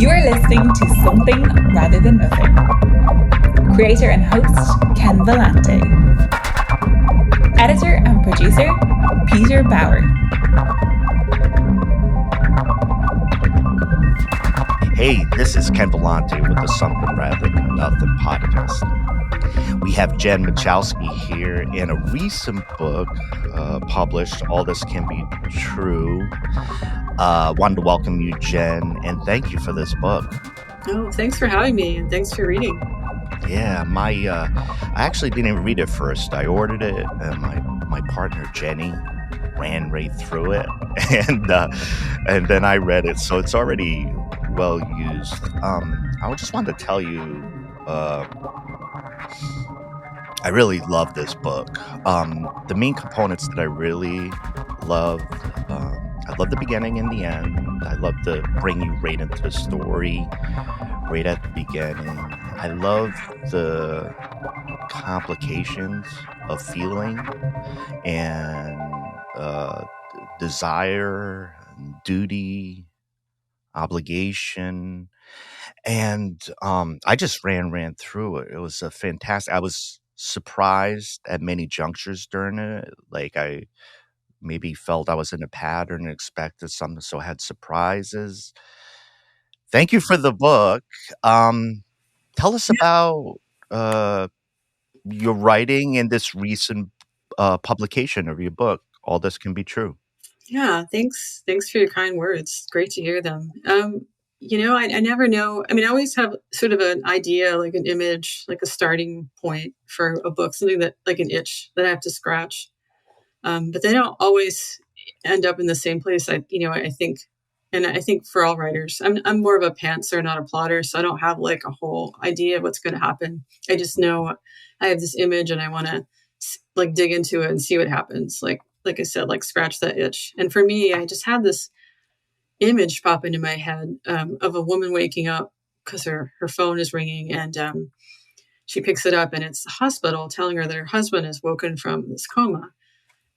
You are listening to Something Rather Than Nothing. Creator and host, Ken Vellante. Editor and producer, Peter Bauer. Hey, this is Ken Vellante with the Something Rather Than Nothing podcast. We have Jen Michalski here in a recent book published, All This Can Be True. Wanted to welcome you, Jen, and thank you for this book. Oh, thanks for having me, and thanks for reading. Yeah, I actually didn't even read it first. I ordered it, and my partner, Jenny, ran right through it, and then I read it, so it's already well used. I just wanted to tell you, I really love this book. The main components that I really loved, I love the beginning and the end. I love to bring you right into the story, right at the beginning. I love the complications of feeling and desire, duty, obligation, and I just ran through it. It was a fantastic. I was surprised at many junctures during it. Like I maybe felt I was in a pattern and expected something, so I had surprises. Thank you for the book. Tell us about your writing in this recent publication of your book, All This Can Be True. Yeah, thanks. Thanks for your kind words. Great to hear them. I never know. I mean, I always have sort of an idea, like an image, like a starting point for a book, something that like an itch that I have to scratch. But they don't always end up in the same place. I think, and I think for all writers, I'm more of a pantser, not a plotter. So I don't have like a whole idea of what's going to happen. I just know I have this image and I want to like dig into it and see what happens. Like I said, like scratch that itch. And for me, I just had this image pop into my head of a woman waking up because her phone is ringing and she picks it up and it's the hospital telling her that her husband is woken from this coma.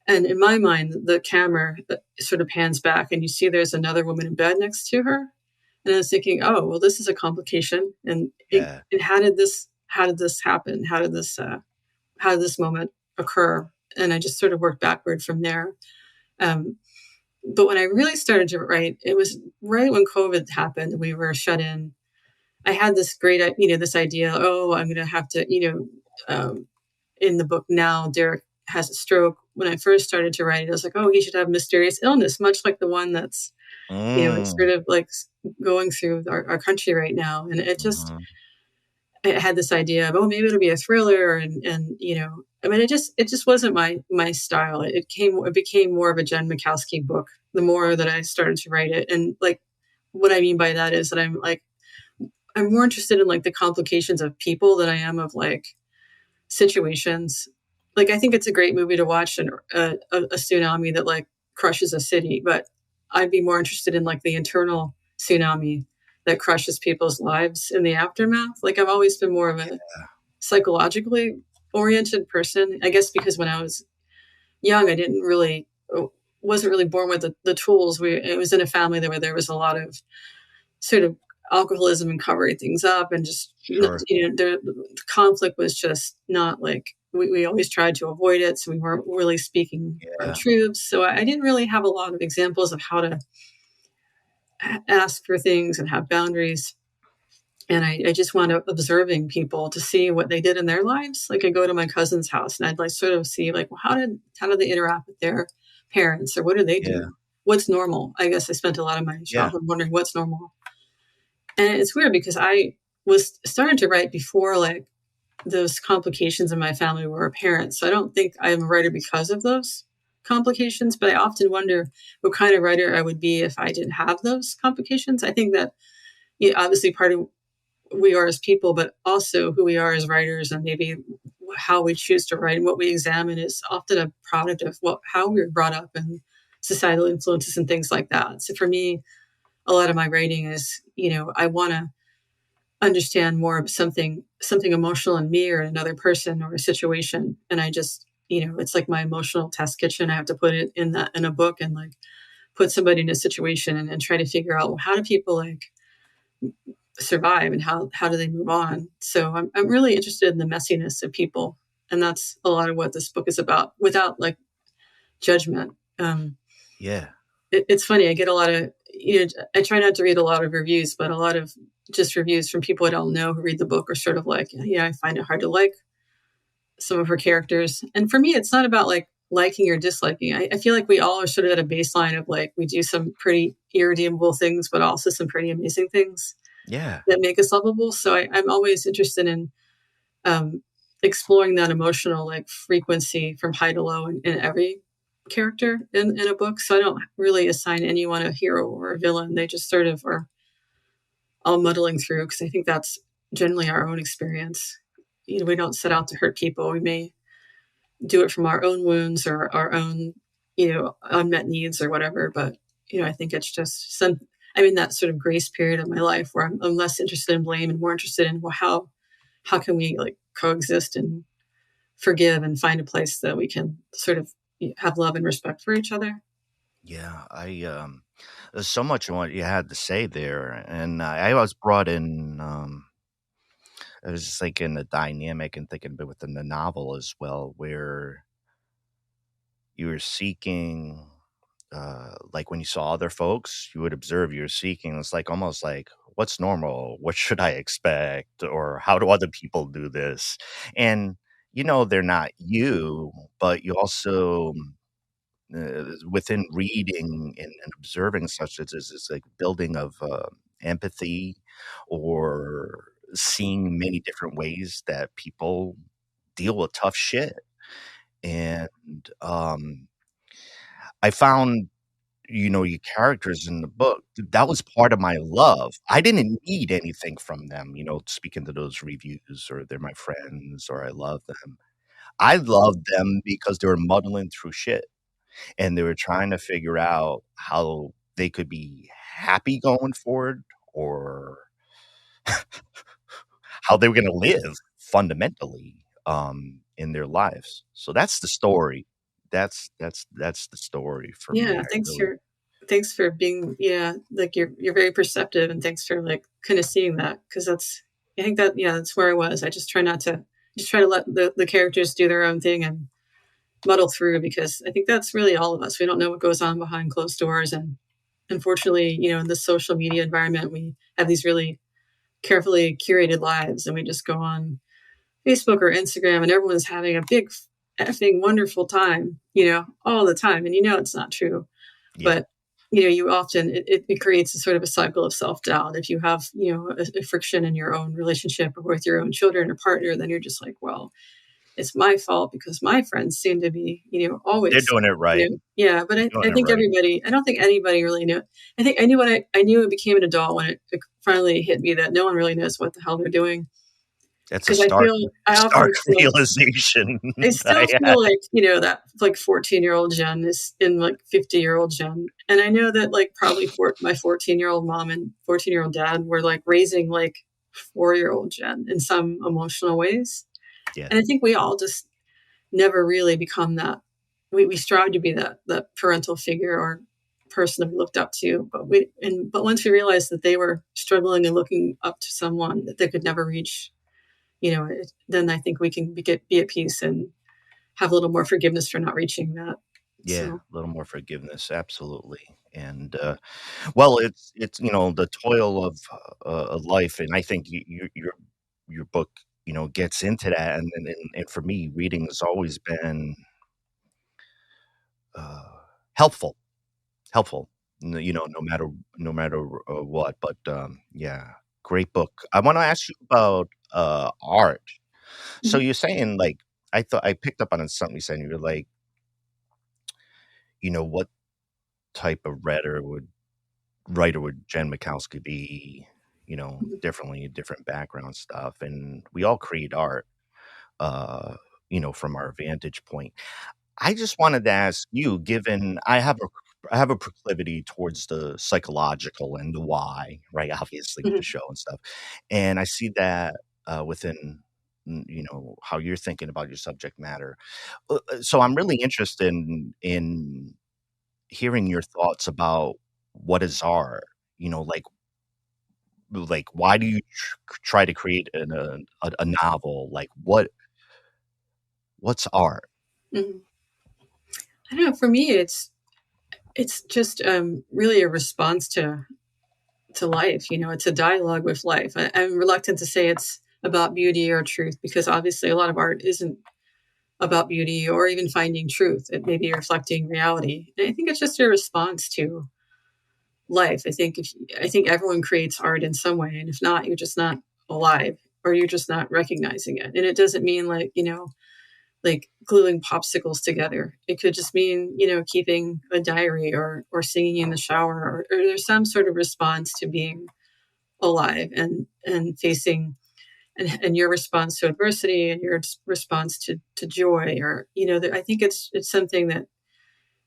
And in my mind, the camera sort of pans back and you see there's another woman in bed next to her. And I was thinking, oh, well, this is a complication. And how did this happen? How did this moment occur? And I just sort of worked backward from there. But when I really started to write, it was right when COVID happened. We were shut in. I had this great, this idea, I'm going to have to, in the book now, Derek has a stroke. When I first started to write it, I was like, oh, he should have mysterious illness, much like the one that's, it's sort of like going through our country right now. And it just, I had this idea of, maybe it'll be a thriller. And it just wasn't my style. It became more of a Jen Michalski book the more that I started to write it. And like, what I mean by that is that I'm more interested in like the complications of people than I am of like situations. Like, I think it's a great movie to watch and a tsunami that like crushes a city, but I'd be more interested in like the internal tsunami that crushes people's lives in the aftermath. Like I've always been more of a psychologically oriented person, I guess, because when I was young, I wasn't really born with the tools. It was in a family where there was a lot of sort of alcoholism and covering things up, and just the conflict was just not like we always tried to avoid it, so we weren't really speaking our truths. So I didn't really have a lot of examples of how to ask for things and have boundaries. And I just wound up observing people to see what they did in their lives. Like I go to my cousin's house and I'd like sort of see like, well, how did they interact with their parents, or what do they do? Yeah. What's normal? I guess I spent a lot of my childhood wondering what's normal. And it's weird because I was starting to write before like those complications in my family were apparent. So I don't think I'm a writer because of those complications, but I often wonder what kind of writer I would be if I didn't have those complications. I think that obviously part of we are as people, but also who we are as writers, and maybe how we choose to write and what we examine is often a product of how we were brought up and societal influences and things like that. So for me, a lot of my writing is, I want to understand more of something emotional in me or another person or a situation. And I just, it's like my emotional test kitchen. I have to put it in a book and like put somebody in a situation and try to figure out, well, how do people like survive and how do they move on. So I'm really interested in the messiness of people, and that's a lot of what this book is about, without like judgment. Yeah. It's funny. I get a lot of, I try not to read a lot of reviews, but a lot of just reviews from people I don't know who read the book are sort of like, yeah, I find it hard to like some of her characters. And for me, it's not about like liking or disliking. I feel like we all are sort of at a baseline of like, we do some pretty irredeemable things, but also some pretty amazing things Yeah. that make us lovable. So I'm always interested in exploring that emotional like frequency from high to low in every character in a book. So I don't really assign anyone a hero or a villain. They just sort of are all muddling through, because I think that's generally our own experience. We don't set out to hurt people. We may do it from our own wounds or our own, unmet needs or whatever. But, I think it's just I'm in that sort of grace period of my life where I'm less interested in blame and more interested in, well, how can we like coexist and forgive and find a place that we can sort of have love and respect for each other. Yeah, there's so much in what you had to say there, and I was brought in. I was just like in the dynamic and thinking about within the novel as well, where you were seeking, like when you saw other folks, you would observe you're seeking. It's like almost like, what's normal? What should I expect? Or how do other people do this? And they're not you, but you also within reading and observing such as this like building of empathy, or seeing many different ways that people deal with tough shit. And I found, your characters in the book, that was part of my love. I didn't need anything from them, speaking to those reviews, or they're my friends, or I love them. I loved them because they were muddling through shit, and they were trying to figure out how they could be happy going forward, or how they were going to live fundamentally in their lives. So that's the story. That's the story for me. Yeah, thanks for being, like you're very perceptive, and thanks for like kind of seeing that, because I think that, that's where I was. I just try to let the characters do their own thing and muddle through, because I think that's really all of us. We don't know what goes on behind closed doors, and unfortunately, in the social media environment, we have these really carefully curated lives, and we just go on Facebook or Instagram, and everyone's having a big effing wonderful time, all the time. And it's not true. Yeah. But, you often, it creates a sort of a cycle of self-doubt. If you have, a friction in your own relationship or with your own children or partner, then you're just like, well, it's my fault because my friends seem to be, always. They're doing it right. Yeah. But I think I don't think anybody really knew. I think I knew I knew it became an adult when it finally hit me that no one really knows what the hell they're doing. That's a stark realization. I still feel like, that like 14-year-old Jen is in like 50-year-old Jen. And I know that like probably my 14-year-old mom and 14-year-old dad were like raising like 4-year-old Jen in some emotional ways. Yeah. And I think we all just never really become that. We strive to be that parental figure or person that we looked up to. But once we realized that they were struggling and looking up to someone that they could never reach, then I think we can be at peace and have a little more forgiveness for not reaching that. Yeah, a little more forgiveness, absolutely. And well, it's the toil of life, and I think your book gets into that, and for me, reading has always been helpful, no matter what. But yeah, great book. I want to ask you about art. So you're saying, like, I thought I picked up on something you said. You're like, what type of writer would Jen Michalski be? Differently, different background stuff, and we all create art, from our vantage point. I just wanted to ask you, given I have a proclivity towards the psychological and the why, right? Obviously, with the show and stuff, and I see that within how you're thinking about your subject matter. So I'm really interested in hearing your thoughts about what is art. Like, Like, why do you try to create a novel? Like, what's art? Mhm. I don't know. For me, it's just really a response to life. It's a dialogue with life. I'm reluctant to say it's about beauty or truth, because obviously a lot of art isn't about beauty or even finding truth. It may be reflecting reality. And I think it's just a response to life. I think everyone creates art in some way, and if not, you're just not alive, or you're just not recognizing it. And it doesn't mean like gluing popsicles together. It could just mean, keeping a diary, or singing in the shower, or there's some sort of response to being alive, and facing, and your response to adversity, and your response to joy, or, I think it's something that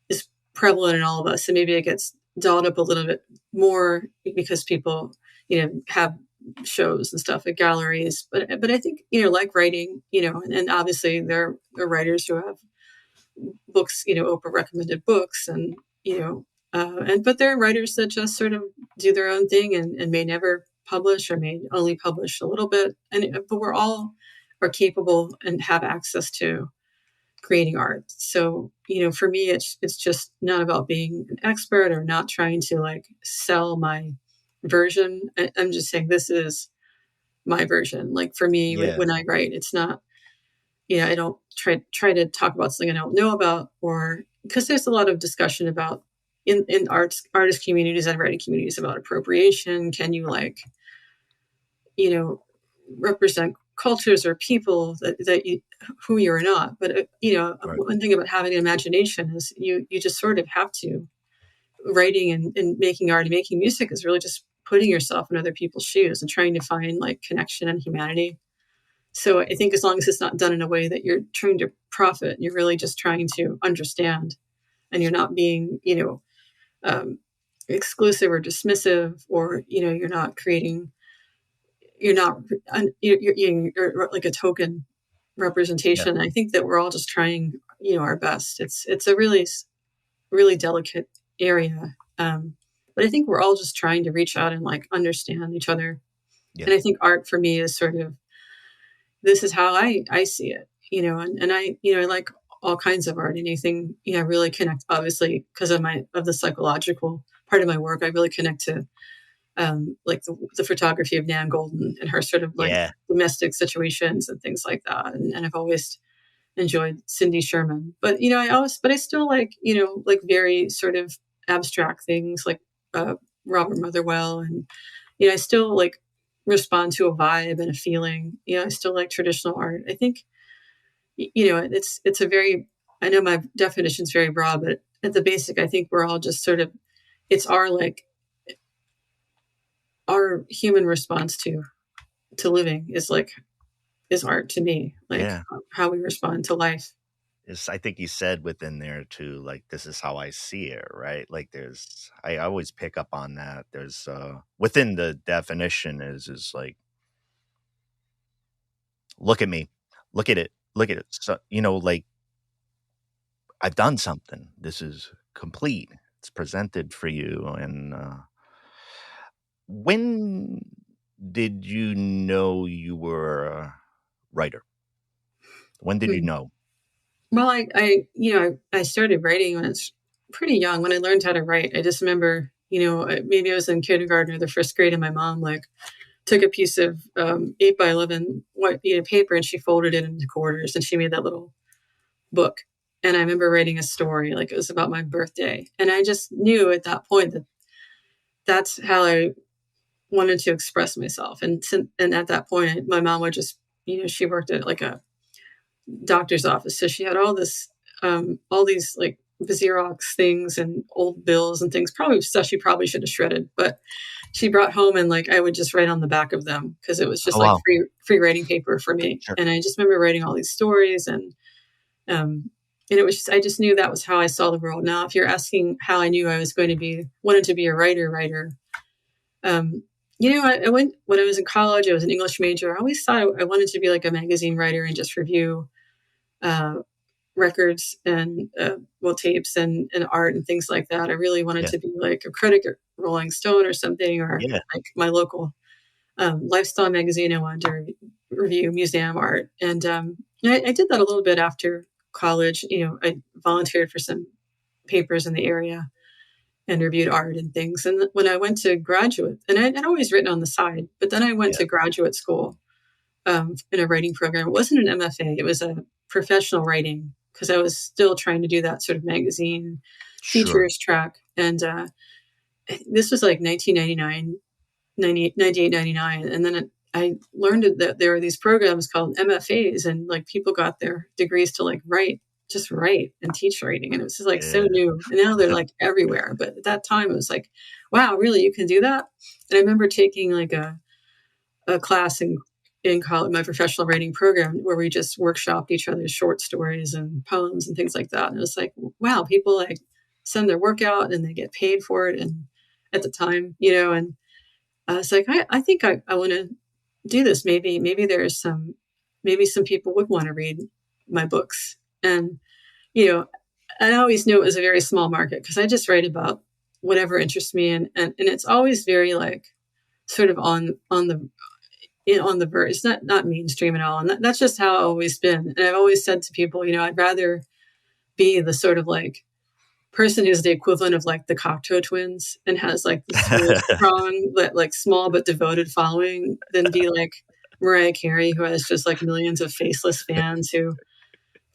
is prevalent in all of us. And maybe it gets dolled up a little bit more because people, have shows and stuff at galleries. But I think, like writing, and obviously there are writers who have books, Oprah recommended books, and, but there are writers that just sort of do their own thing, and may never publish, or may only publish a little bit. But we're all are capable and have access to creating art. So, for me, it's just not about being an expert, or not trying to like sell my version. I'm just saying this is my version. Like for me, Yeah, when I write, it's not, I don't try to talk about something I don't know about, or because there's a lot of discussion about in artist communities and writing communities about appropriation. Can you you know, represent cultures or people that you, who you're not. But right. one thing about having an imagination is you just sort of have to. Writing and making art and making music is really just putting yourself in other people's shoes and trying to find like connection and humanity. So I think as long as it's not done in a way that you're trying to profit, you're really just trying to understand, and you're not being, um, exclusive or dismissive, or you're not creating, you're like a token Yeah, representation. I think that we're all just trying, our best. It's a really delicate area, but I think we're all just trying to reach out and like understand each other. yeah, And I think art for me is sort of, this is how I see it, and I like all kinds of art. Anything, I really connect, obviously, because of the psychological part of my work. I really connect to like the photography of Nan Golden, and her sort of like yeah, domestic situations and things like that. And I've always enjoyed Cindy Sherman, but but I still like, like very sort of abstract things like Robert Motherwell, and I still like respond to a vibe and a feeling. I still like traditional art. I think it's a very, I know my definition is very broad, but at the basic, I think we're all just sort of, it's our like our human response to living is art to me, like yeah. how we respond to life. I think you said within there too, like, this is how I see it, right? Like, I always pick up on that. There's within the definition is like, look at me, look at it. So, like, I've done something. This is complete. It's presented for you. And when did you know you were a writer? When did you Hmm. know? Well, I started writing when I was pretty young. When I learned how to write, I just remember, maybe I was in kindergarten or the first grade, and my mom like took a piece of 8 by 11 white paper, and she folded it into quarters, and she made that little book. And I remember writing a story, like it was about my birthday, and I just knew at that point that that's how I wanted to express myself. And at that point, my mom would just, she worked at like a doctor's office. So she had all these like Xerox things and old bills and things, probably stuff she probably should have shredded, but she brought home, and like I would just write on the back of them because it was just Oh, like wow. free writing paper for me. Sure. And I just remember writing all these stories, and it was just, I just knew that was how I saw the world. Now, if you're asking how I knew I was going to wanted to be a writer, um, I went when I was in college. I was an English major. I always thought I wanted to be like a magazine writer and just review uh, records and tapes and art and things like that. I really wanted Yeah. to be like a critic at Rolling Stone or something, or Yeah. like my local. lifestyle magazine. I wanted to review museum art. And I did that a little bit after college. I volunteered for some papers in the area and reviewed art and things. And when I went to graduate, and I'd always written on the side, but then I went to graduate school in a writing program. It wasn't an MFA, it was a professional writing, because I was still trying to do that sort of magazine features track. And this was like 1999, 98, 99. And then I learned that there were these programs called MFAs, and like people got their degrees to like just write and teach writing. And it was just like so new. And now they're like everywhere. But at that time it was like, wow, really, you can do that? And I remember taking like a class in college, my professional writing program, where we just workshopped each other's short stories and poems and things like that. And it was like, wow, people like send their work out and they get paid for it. And at the time, and I was like, I think I want to do this. Maybe some people would want to read my books. And, I always knew it was a very small market, because I just write about whatever interests me. And it's always very like sort of on the verge. It's not mainstream at all. And that's just how I've always been. And I've always said to people, I'd rather be the sort of like person who's the equivalent of like the Cocteau Twins and has like this really strong, like small but devoted following, than be like Mariah Carey, who has just like millions of faceless fans who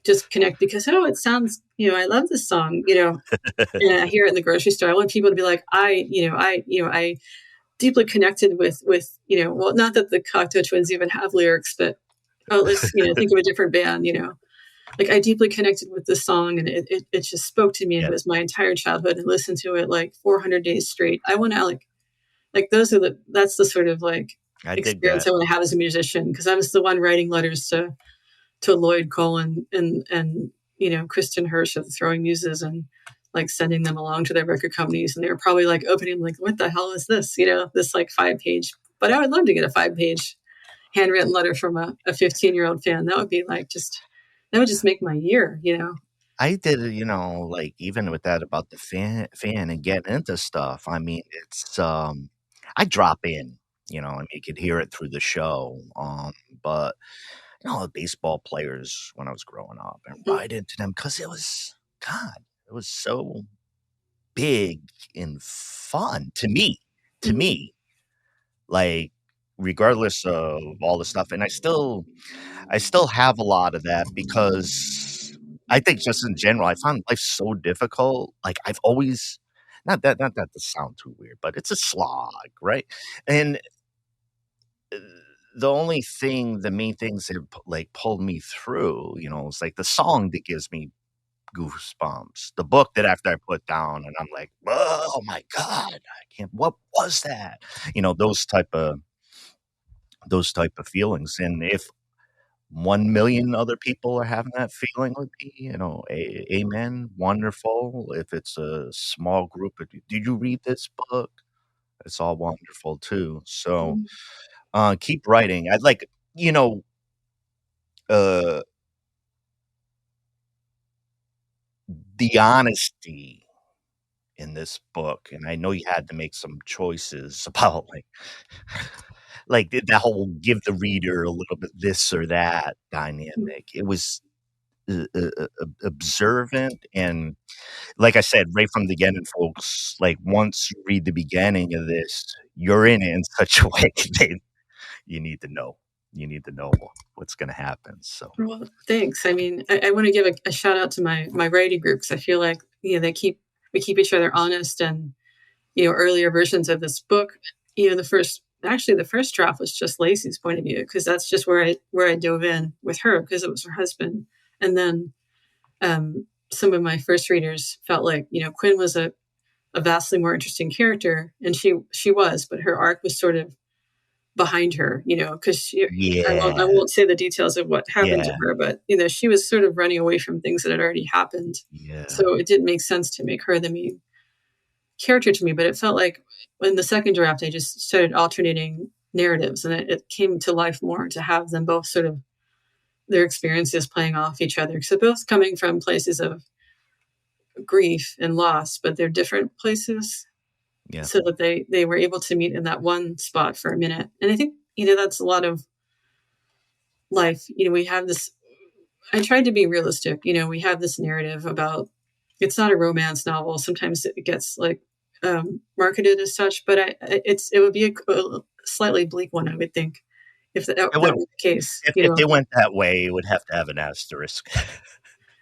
just connect because, it sounds, I love this song, and I hear it in the grocery store. I want people to be like, I deeply connected with, well, not that the Cocteau Twins even have lyrics, but let's, think of a different band, like I deeply connected with this song, and it just spoke to me. And it was my entire childhood, and listened to it like 400 days straight. I want to like that's the sort of like experience I want to have as a musician, because I was the one writing letters to Lloyd Cole and Kristen Hirsch of the Throwing Muses, and like sending them along to their record companies. And they were probably like opening like, what the hell is this? This like 5-page, but I would love to get a 5-page handwritten letter from a 15-year-old fan. That would be like that would just make my year, I did, like even with that about the fan and getting into stuff. I mean, it's I drop in, and you could hear it through the show. But baseball players when I was growing up, and write into them because it was so big and fun to me. Like regardless of all the stuff, and I still have a lot of that, because I think just in general, I found life so difficult. Like I've always, not that to sound too weird, but it's a slog, right? And the main things that like pulled me through, it's like the song that gives me goosebumps, the book that after I put down and I'm like, oh my God, what was that? Those type of feelings. And if 1 million other people are having that feeling with me, amen, wonderful. If it's a small group, did you read this book? It's all wonderful too. So keep writing. I'd like, the honesty in this book, and I know you had to make some choices about like that whole give the reader a little bit this or that dynamic. It was observant, and like I said, right from the beginning, folks, like once you read the beginning of this, you're in it in such a way that you need to know what's going to happen. So, well, thanks. I mean, I want to give a shout out to my writing group, because I feel like we keep each other honest. And earlier versions of this book, the first draft was just Lacey's point of view, because that's just where I dove in with her, because it was her husband. And then some of my first readers felt like Quinn was a vastly more interesting character, and she was, but her arc was sort of behind her, because I won't say the details of what happened to her, but she was sort of running away from things that had already happened. So it didn't make sense to make her the main character to me. But it felt like in the second draft, I just started alternating narratives, and it came to life more to have them both sort of their experiences playing off each other. So both coming from places of grief and loss, but they're different places. Yeah. so that they were able to meet in that one spot for a minute. And I think, that's a lot of life. We have this, I tried to be realistic. We have this narrative about, it's not a romance novel. Sometimes it gets like marketed as such, but it would be a slightly bleak one, I would think, if that It were would, the case. if they went that way, it would have to have an asterisk.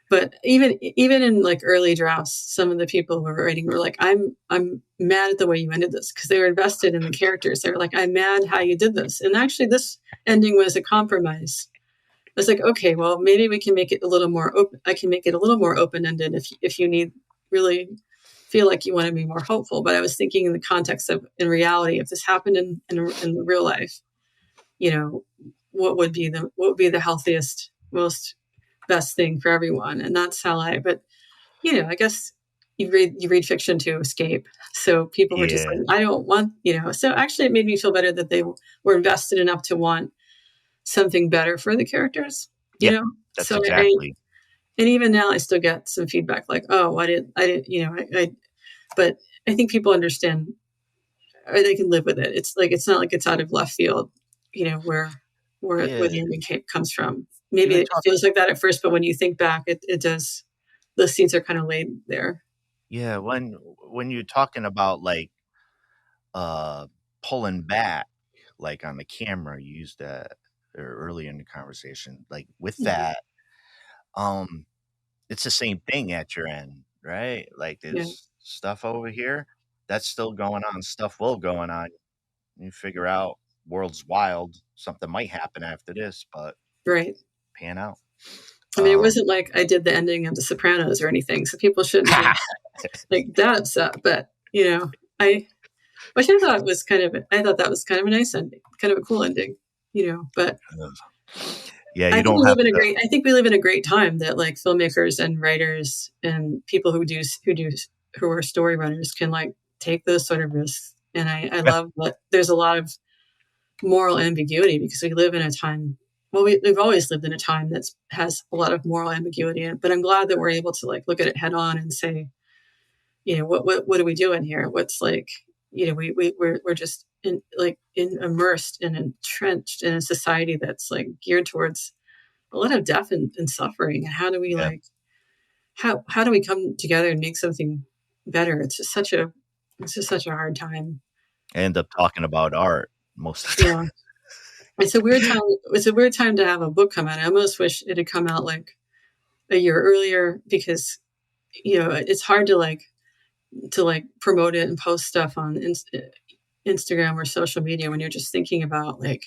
But even in like early drafts, some of the people who were writing were like, I'm mad at the way you ended this, because they were invested in the characters. They were like, I'm mad how you did this. And actually this ending was a compromise. I was like, okay, well, maybe we can make it a little more open. I can make it a little more open-ended if you need really feel like you want to be more hopeful. But I was thinking in the context of, in reality, if this happened in real life, what would be the healthiest, most best thing for everyone? And that's how but I guess you read fiction to escape. So people were just Yeah. like, I don't want, so actually it made me feel better that they were invested enough to want something better for the characters, Yeah, that's so exactly. and even now I still get some feedback like, oh, I didn't, but I think people understand, or they can live with it. It's like, it's not like it's out of left field, where Yeah. the ending comes from. Maybe Even it feels like that at first, but when you think back, it does, the seeds are kind of laid there. Yeah, when you're talking about like pulling back, like on the camera, you used that earlier in the conversation. Like with that, it's the same thing at your end, right? Like Yeah, there's stuff over here that's still going on, stuff will going on. You figure out world's wild, something might happen after this, but right. pan out. I mean, it wasn't like I did the ending of The Sopranos or anything, so people shouldn't be like that upset. But I which I thought was that was kind of a nice ending, kind of a cool ending. But yeah, I you think don't we have live in a to. great. I think we live in a great time that like filmmakers and writers and people who are story runners can like take those sort of risks. And I love that there's a lot of moral ambiguity, because we live in a time. Well, we've always lived in a time that has a lot of moral ambiguity in it. But I'm glad that we're able to like look at it head on and say, what are we doing here? What's like, we're just immersed and entrenched in a society that's like geared towards a lot of death and suffering. And how do we Yeah. how do we come together and make something better? It's just such a hard time. I end up talking about art most of the time. Yeah. It's a weird time. It's a weird time to have a book come out. I almost wish it had come out like a year earlier, because it's hard to promote it and post stuff on Instagram or social media when you're just thinking about like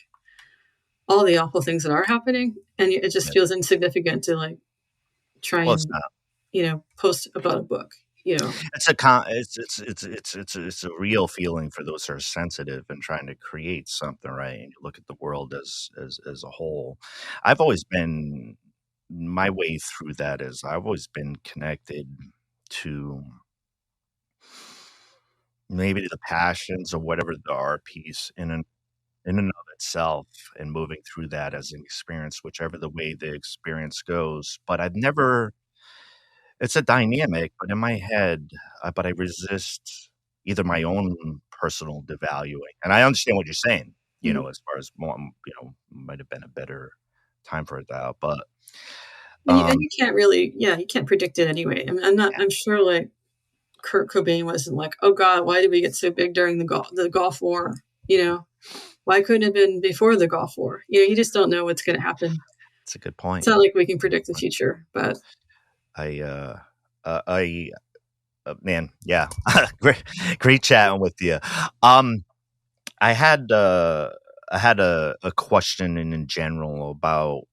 all the awful things that are happening, and it just feels insignificant to like try Well, it's and not. post about a book. It's a real feeling for those who are sensitive and trying to create something, right? And you look at the world as a whole. I've always been my way through that is I've always been connected to maybe the passions or whatever the art piece in and of itself, and moving through that as an experience, whichever the way the experience goes. But I've never it's a dynamic, but in my head, but I resist either my own personal devaluing. And I understand what you're saying, Mhm. as far as more, might have been a better time for it out. But And um, you can't really, you can't predict it anyway. I mean, I'm sure like Kurt Cobain wasn't like, oh God, why did we get so big during the Gulf War? Why couldn't it have been before the Gulf War? You just don't know what's going to happen. it's a good It's point. not like we can predict the future, but I, I, man, yeah, great chatting with you. Um, I had, a question in general about,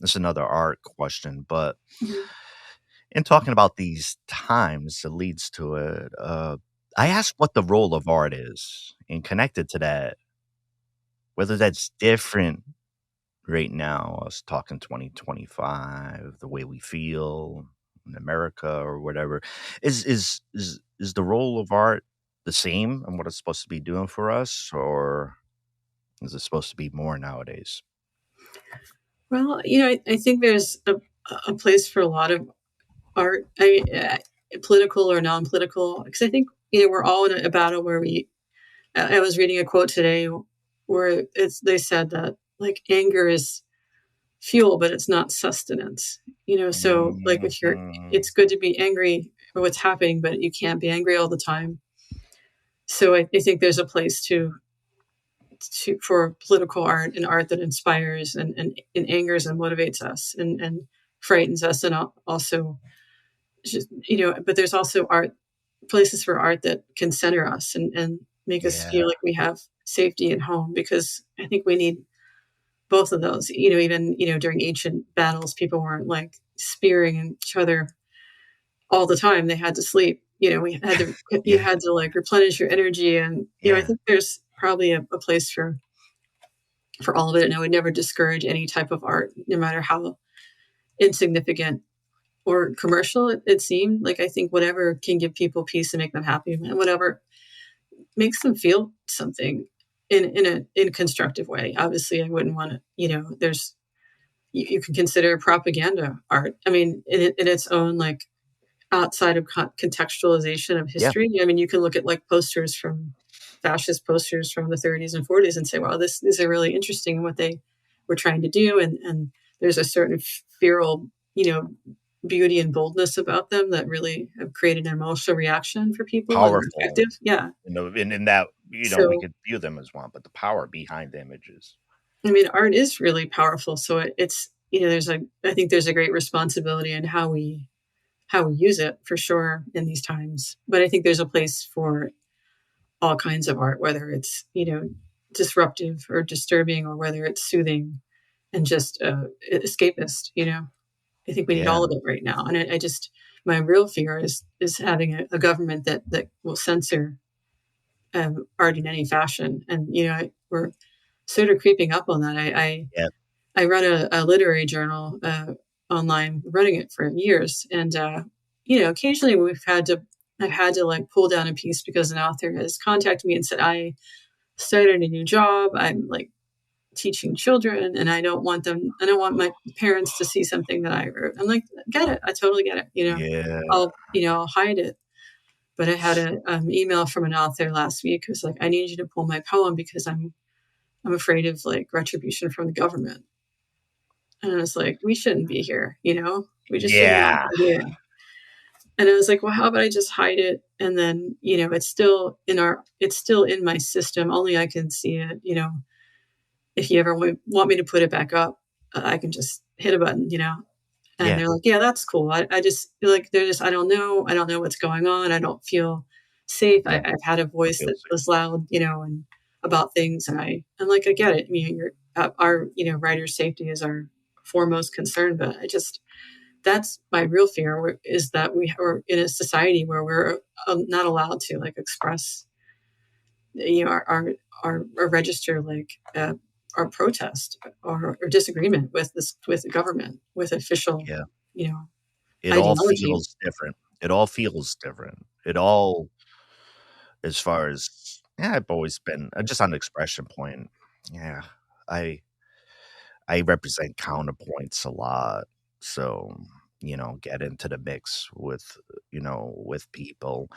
this is another art question, but Mhm. in talking about these times that leads to it, I asked what the role of art is, and connected to that, whether that's different right now. I was talking 2025, the way we feel in America or whatever. Is the role of art the same and what it's supposed to be doing for us, or is it supposed to be more nowadays? Well, I think there's a place for a lot of art. I mean, political or non-political, because I think we're all in a battle where I was reading a quote today where they said that like anger is fuel, but it's not sustenance, so like it's good to be angry for what's happening, but you can't be angry all the time. So I think there's a place for political art and art that inspires and angers and motivates us and frightens us, and also just, but there's also places for art that can center us and make us feel like we have safety at home, because I think we need both of those. Even during ancient battles, people weren't like spearing each other all the time. They had to sleep. We had to you had to like replenish your energy, and I think there's probably a place for all of it. And I would never discourage any type of art, no matter how insignificant or commercial it seemed. Like, I think whatever can give people peace and make them happy, and whatever makes them feel something in a constructive way. Obviously, I wouldn't want to, there's, you can consider propaganda art. I mean, in its own, like, outside of contextualization of history. I mean, you can look at like fascist posters from the 30s and 40s and say, wow, these are really interesting in what they were trying to do. And there's a certain feral, beauty and boldness about them that really have created an emotional reaction for people. Powerful. Yeah. In that, so, we could view them as one, but the power behind the images. I mean, art is really powerful. So it's, I think there's a great responsibility in how we use it, for sure, in these times. But I think there's a place for all kinds of art, whether it's, disruptive or disturbing, or whether it's soothing and just escapist, I think we need all of it right now. And my real fear is having a government that will censor art in any fashion. And, we're sort of creeping up on that. I run a literary journal online, running it for years. And, occasionally I've had to like pull down a piece because an author has contacted me and said, I started a new job. I'm like teaching children, and I don't want my parents to see something that I wrote. I'm like, get it. I totally get it. I'll hide it. But I had an email from an author last week who's like, I need you to pull my poem because I'm afraid of like retribution from the government. And I was like, we shouldn't be here, we just shouldn't be here. And I was like, well, how about I just hide it? And then, it's still in my system. Only I can see it. If you ever want me to put it back up, I can just hit a button, And they're like, yeah, that's cool. I just feel like I don't know what's going on. I don't feel safe. I've had a voice that was loud, and about things. And I'm like, I get it. I mean, our writer's safety is our foremost concern, but that's my real fear, is that we are in a society where we're not allowed to like express, our register, like our protest or disagreement with the government, with official, It ideology. all feels different. It all, as far as, I've always been just on the expression point. Yeah, I represent counterpoints a lot. So, get into the mix with people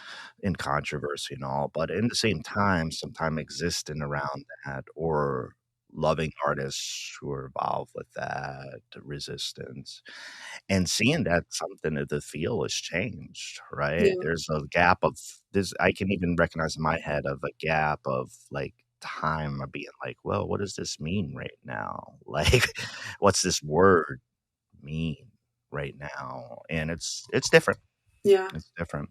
in controversy and all. But in the same time, sometimes existing around that, or loving artists who are involved with that resistance, and seeing that something of the feel has changed, right? Yeah. There's a gap of this. I can even recognize in my head of a gap of like time of being like, well, what does this mean right now? Like, what's this word mean right now? And it's different. Yeah. It's different.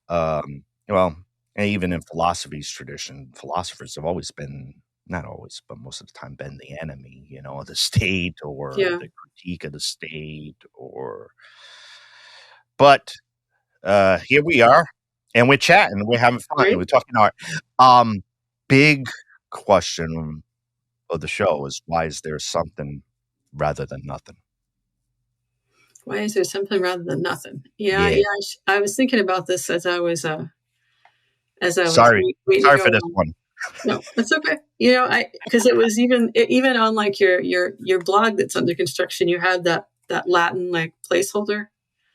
Well, and even in philosophy's tradition, philosophers have always been, not always, but most of the time, been the enemy, of the state, or the critique of the state, but here we are, and we're chatting, we're having fun, Right. we're talking art. Big question of the show is, why is there something rather than nothing? Why is there something rather than nothing? Yeah. I was thinking about this as I was Sorry waiting for this one. No, that's okay. Because it was even on like your blog that's under construction, you had that Latin like placeholder.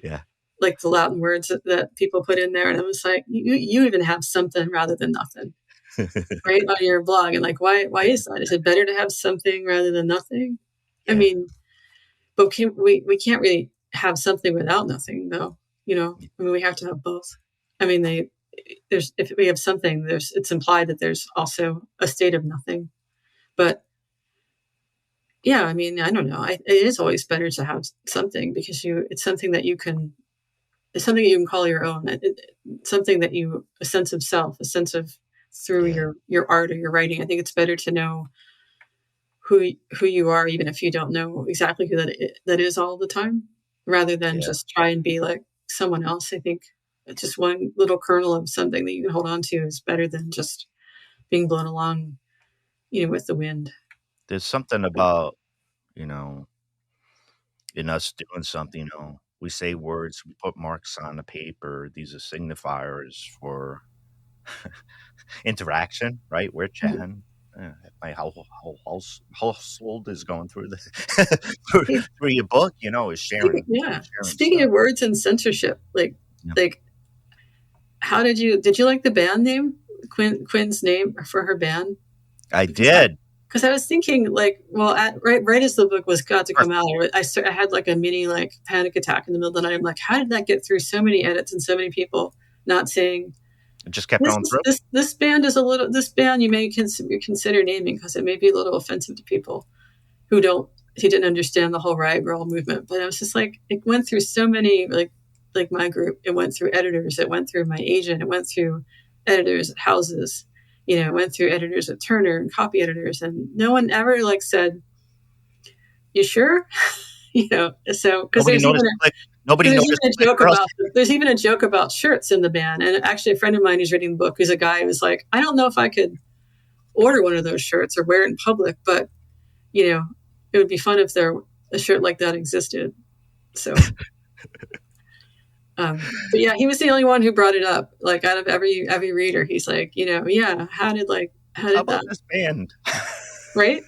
Yeah. like the Latin words that people put in there. And I was like, you even have something rather than nothing, right? On your blog. And like, why is that? Is it better to have something rather than nothing? Yeah. I mean, but we can't really have something without nothing, though. I mean, we have to have both. I mean, if we have something, it's implied that there's also a state of nothing. But yeah, I mean, I don't know. It is always better to have something because it's something that you can call your own. Something that a sense of self, a sense of through your art or your writing. I think it's better to know who you are, even if you don't know exactly who that is all the time, rather than just try and be like someone else. I think just one little kernel of something that you can hold on to is better than just being blown along, with the wind. There's something about, in us doing something, we say words, we put marks on the paper. These are signifiers for interaction, right? We're chatting. My household is going through through your book, is sharing. Speaking of words and censorship, like how did you like the band name? Quinn's name for her band? I did. Because I was thinking, like, well, right as the book was got to come out, I had like a mini like panic attack in the middle of the night. I'm like, how did that get through so many edits and so many people not saying? It just kept going through. This band you may consider naming because it may be a little offensive to people who didn't understand the whole Riot Girl movement. But I was just like, it went through so many like my group. It went through editors. It went through my agent. It went through editors at houses. It went through editors at Turner and copy editors, and no one ever said, "You sure?" So because there's even a joke about shirts in the band. And actually, a friend of mine who's reading the book, who's a guy, was like, "I don't know if I could order one of those shirts or wear it in public, but it would be fun if a shirt like that existed." So. But yeah, he was the only one who brought it up. Like out of every reader, he's like, how did about this band, right?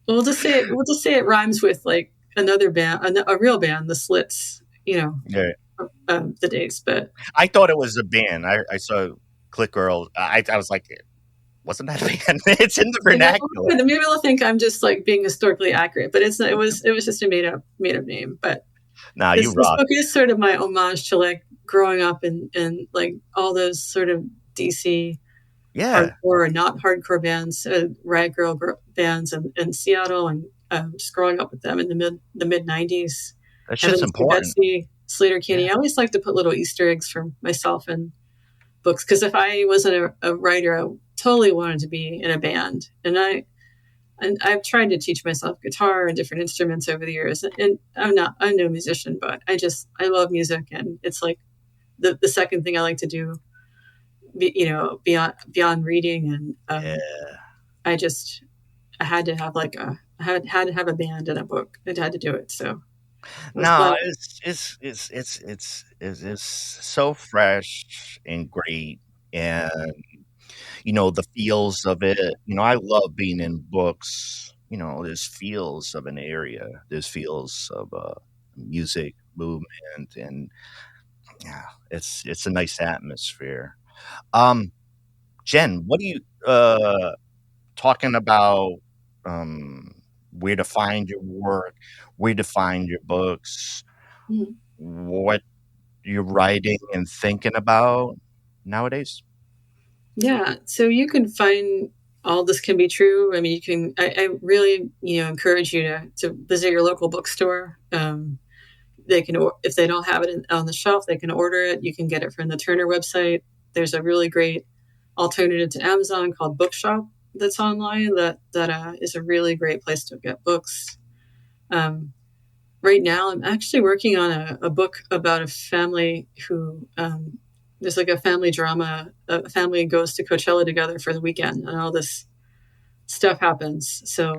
We'll just say it rhymes with like another band, a real band, the Slits. The dates. But I thought it was a band. I saw Click Girl. I was like, wasn't that a band? It's in the vernacular. Maybe they'll think I'm just like being historically accurate, but it's not. It was just a made up name, but. This book is sort of my homage to like growing up in like all those sort of DC hardcore or not hardcore bands, Riot Girl bands in Seattle, and just growing up with them in the mid 90s. That's just important. Betsy, Slater Kinney. I always like to put little Easter eggs for myself in books because if I wasn't a writer, I totally wanted to be in a band, and I've tried to teach myself guitar and different instruments over the years. And I'm no musician, but I love music. And it's like the second thing I like to do, beyond reading. And I had to have I had to have a band and a book. I had to do it. So it's so fresh and great. And the feels of it. I love being in books. There's feels of an area. There's feels of music, movement, and it's a nice atmosphere. Jen, what are you talking about? Where to find your work, where to find your books, what you're writing and thinking about nowadays? Yeah, so you can find All This Can Be True. I mean, I really, encourage you to visit your local bookstore. They can, if they don't have it on the shelf, they can order it. You can get it from the Turner website. There's a really great alternative to Amazon called Bookshop that's online. That is a really great place to get books. Right now, I'm actually working on a book about a family who. There's like a family drama. A family goes to Coachella together for the weekend, and all this stuff happens. So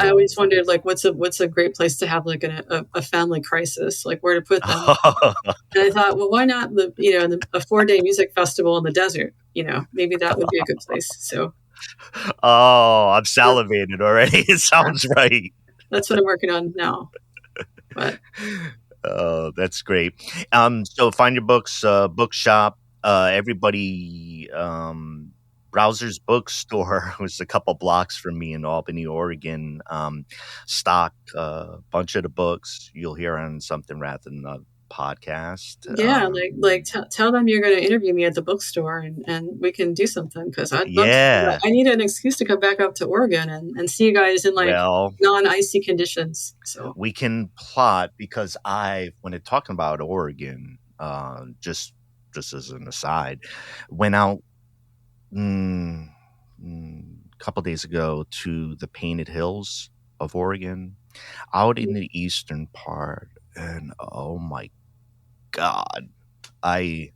I always wondered, like, what's a great place to have like a family crisis, like where to put them. And I thought, well, why not a 4-day music festival in the desert? Maybe that would be a good place. So, I'm salivating already. It sounds right. That's what I'm working on now. But Oh, that's great. So find your books, bookshop, everybody, Browser's Bookstore was a couple blocks from me in Albany, Oregon. Stock a bunch of the books you'll hear on Something Rather Than a Podcast. Yeah, tell them you're going to interview me at the bookstore, and we can do something, because I'd love to. Yeah. I need an excuse to come back up to Oregon and see you guys in Well, non-icy conditions. So we can plot, because when they're talking about Oregon, just as an aside, went out a couple days ago to the Painted Hills of Oregon, out in the eastern part, and oh my God, I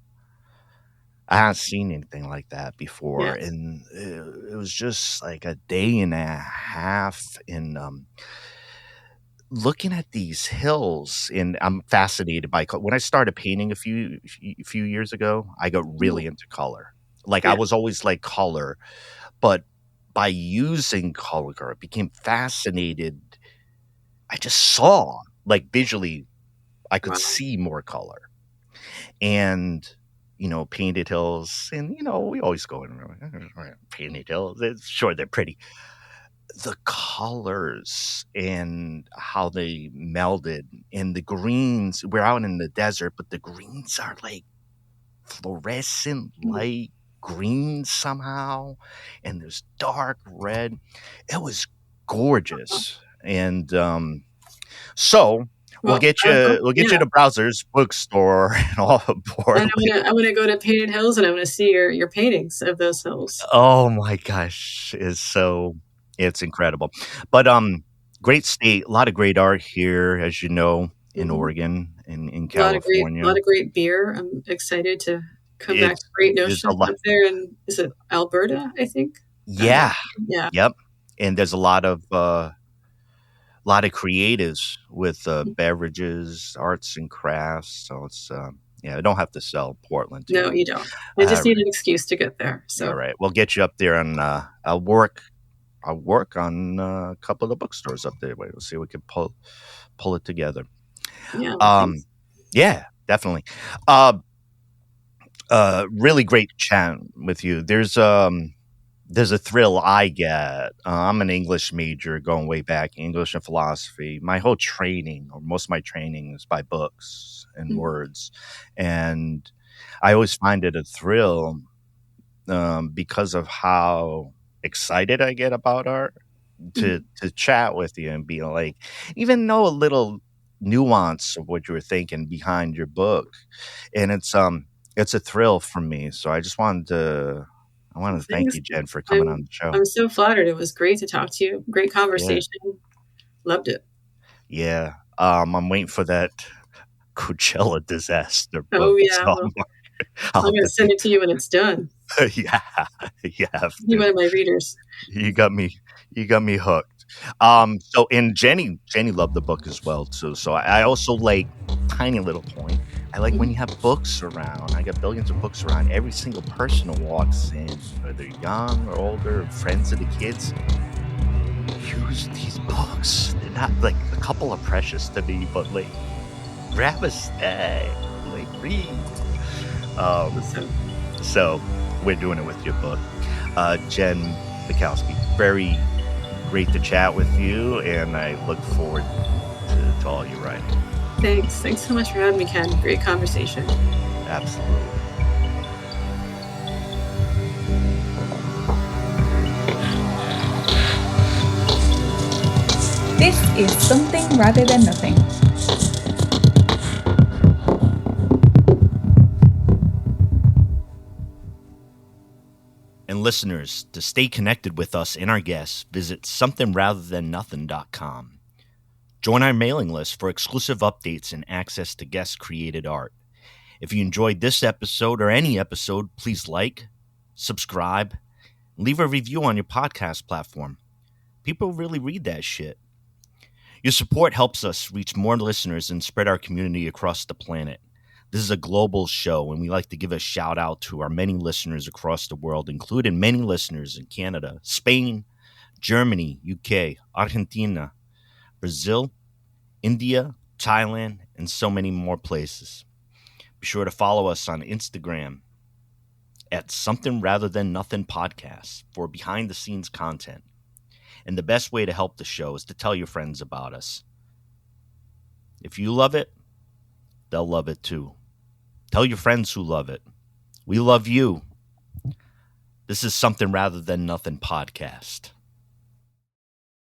hadn't seen anything like that before, yes. and it was just like a day and a half in looking at these hills, and I'm fascinated by when I started painting a few years ago, I got really into color. Like I was always like color, but by using color, I became fascinated. I just saw, like, visually, I could see more color. And, Painted Hills, and, we always go in Painted Hills. Sure, they're pretty. The colors and how they melded, and the greens, we're out in the desert, but the greens are like fluorescent light green somehow, and there's dark red. It was gorgeous. And so we'll get you to Browser's Bookstore and all aboard. And I'm gonna go to Painted Hills, and I'm gonna see your paintings of those hills. Oh my gosh, it's incredible. But great state, a lot of great art here, as you know, in Oregon, in California. A lot of great beer. I'm excited to come back to Great Notion up there, and is it Alberta, I think? Yeah. Yeah. Yep. And there's a lot of creatives with beverages, arts and crafts. So it's I don't have to sell Portland. No, you don't. I just need an excuse to get there. So all right, we'll get you up there, and I'll work on a couple of the bookstores up there. We'll see if we can pull it together. Yeah. Yeah, definitely. Really great chat with you. There's a thrill I get. I'm an English major going way back, English and philosophy. My whole training, or most of my training, is by books and words. And I always find it a thrill because of how excited I get about art to chat with you and be like, even know a little nuance of what you were thinking behind your book. And it's a thrill for me. So I just wanted to thank you, Jen, for coming on the show. I'm so flattered. It was great to talk to you. Great conversation. Yeah. Loved it. Yeah. I'm waiting for that Coachella disaster book. Oh, yeah. I'm going to send it to you when it's done. Yeah. You're one of my readers. You got me hooked. So, and Jenny loved the book as well, too. So I also like, tiny little point, I like when you have books around. I got billions of books around. Every single person who walks in, whether young or older, friends of the kids, use these books. They're not like, a couple are precious to me, but like, grab a stack, like, read. So we're doing it with your book. Jen Michalski, very great to chat with you, and I look forward to all your writing. Thanks so much for having me, Ken. Great conversation. Absolutely. This is Something Rather Than Nothing. And listeners, to stay connected with us and our guests, visit somethingratherthannothing.com. Join our mailing list for exclusive updates and access to guest-created art. If you enjoyed this episode or any episode, please like, subscribe, and leave a review on your podcast platform. People really read that shit. Your support helps us reach more listeners and spread our community across the planet. This is a global show, and we like to give a shout out to our many listeners across the world, including many listeners in Canada, Spain, Germany, UK, Argentina, Brazil, India, Thailand, and so many more places. Be sure to follow us on Instagram at Something Rather Than Nothing Podcast for behind the scenes content. And the best way to help the show is to tell your friends about us. If you love it, they'll love it too. Tell your friends who love it. We love you. This is Something Rather Than Nothing Podcast.